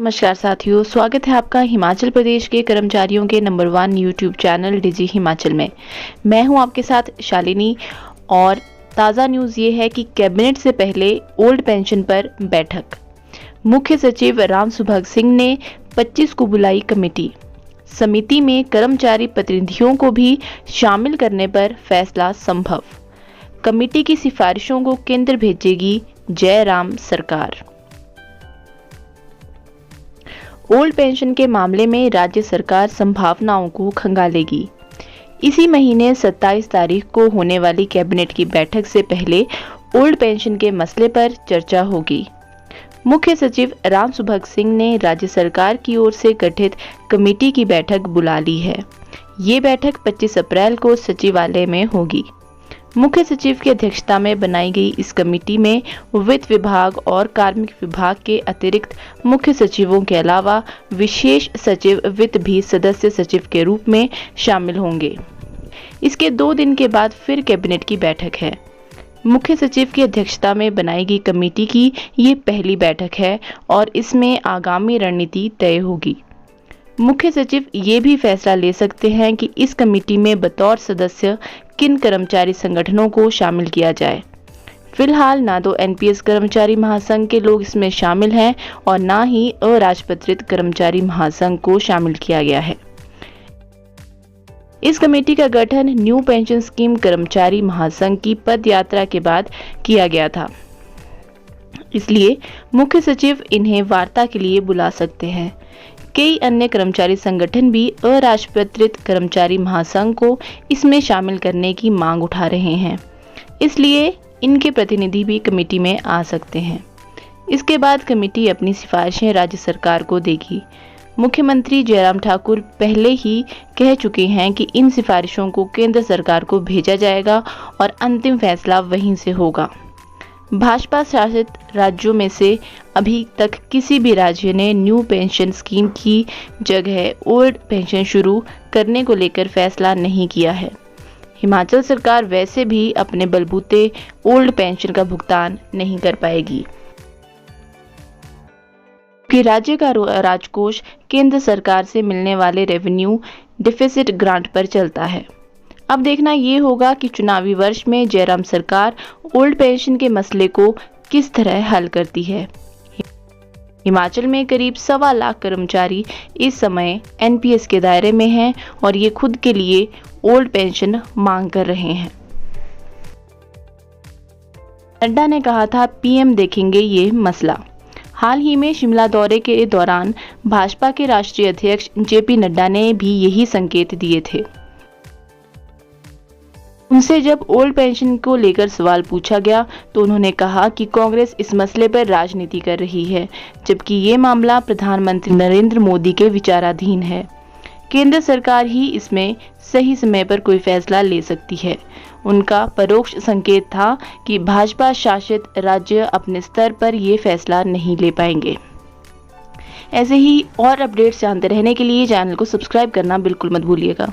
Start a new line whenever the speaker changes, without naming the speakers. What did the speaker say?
नमस्कार साथियों, स्वागत है आपका हिमाचल प्रदेश के कर्मचारियों के नंबर 1 यूट्यूब चैनल डिजी हिमाचल में। मैं हूं आपके साथ शालिनी और ताज़ा न्यूज़ ये है कि कैबिनेट से पहले ओल्ड पेंशन पर बैठक। मुख्य सचिव राम सुभग सिंह ने 25 को बुलाई कमेटी। समिति में कर्मचारी प्रतिनिधियों को भी शामिल करने पर फैसला संभव। कमेटी की सिफारिशों को केंद्र भेजेगी जयराम सरकार। ओल्ड पेंशन के मामले में राज्य सरकार संभावनाओं को खंगालेगी। इसी महीने 27 तारीख को होने वाली कैबिनेट की बैठक से पहले ओल्ड पेंशन के मसले पर चर्चा होगी। मुख्य सचिव राम सुभग सिंह ने राज्य सरकार की ओर से गठित कमेटी की बैठक बुला ली है। ये बैठक 25 अप्रैल को सचिवालय में होगी। मुख्य सचिव की अध्यक्षता में बनाई गई इस कमेटी में वित्त विभाग और कार्मिक विभाग के अतिरिक्त मुख्य सचिवों के अलावा विशेष सचिव वित्त भी सदस्य सचिव के रूप में शामिल होंगे। इसके 2 दिन के बाद फिर कैबिनेट की बैठक है। मुख्य सचिव की अध्यक्षता में बनाई गई कमेटी की ये पहली बैठक है और इसमें आगामी रणनीति तय होगी। मुख्य सचिव ये भी फैसला ले सकते हैं कि इस कमेटी में बतौर सदस्य किन कर्मचारी संगठनों को शामिल किया जाए। फिलहाल ना तो एनपीएस कर्मचारी महासंघ के लोग इसमें शामिल हैं और ना ही अराजपत्रित कर्मचारी महासंघ को शामिल किया गया है। इस कमेटी का गठन न्यू पेंशन स्कीम कर्मचारी महासंघ की पद यात्रा के बाद किया गया था, इसलिए मुख्य सचिव इन्हें वार्ता के लिए बुला सकते हैं। कई अन्य कर्मचारी संगठन भी अराजपत्रित कर्मचारी महासंघ को इसमें शामिल करने की मांग उठा रहे हैं, इसलिए इनके प्रतिनिधि भी कमेटी में आ सकते हैं। इसके बाद कमेटी अपनी सिफारिशें राज्य सरकार को देगी। मुख्यमंत्री जयराम ठाकुर पहले ही कह चुके हैं कि इन सिफारिशों को केंद्र सरकार को भेजा जाएगा और अंतिम फैसला वहीं से होगा। भाजपा शासित राज्यों में से अभी तक किसी भी राज्य ने न्यू पेंशन स्कीम की जगह ओल्ड पेंशन शुरू करने को लेकर फैसला नहीं किया है। हिमाचल सरकार वैसे भी अपने बलबूते ओल्ड पेंशन का भुगतान नहीं कर पाएगी कि राज्य का राजकोष केंद्र सरकार से मिलने वाले रेवेन्यू डिफिसिट ग्रांट पर चलता है। अब देखना ये होगा कि चुनावी वर्ष में जयराम सरकार ओल्ड पेंशन के मसले को किस तरह हल करती है। हिमाचल में करीब 1.25 लाख कर्मचारी इस समय एनपीएस के दायरे में हैं और ये खुद के लिए ओल्ड पेंशन मांग कर रहे हैं। नड्डा ने कहा था पीएम देखेंगे ये मसला। हाल ही में शिमला दौरे के दौरान भाजपा के राष्ट्रीय अध्यक्ष जेपी नड्डा ने भी यही संकेत दिए थे। उनसे जब ओल्ड पेंशन को लेकर सवाल पूछा गया तो उन्होंने कहा कि कांग्रेस इस मसले पर राजनीति कर रही है, जबकि ये मामला प्रधानमंत्री नरेंद्र मोदी के विचाराधीन है। केंद्र सरकार ही इसमें सही समय पर कोई फैसला ले सकती है। उनका परोक्ष संकेत था कि भाजपा शासित राज्य अपने स्तर पर ये फैसला नहीं ले पाएंगे। ऐसे ही और अपडेट्स जानते रहने के लिए चैनल को सब्सक्राइब करना बिल्कुल मत भूलिएगा।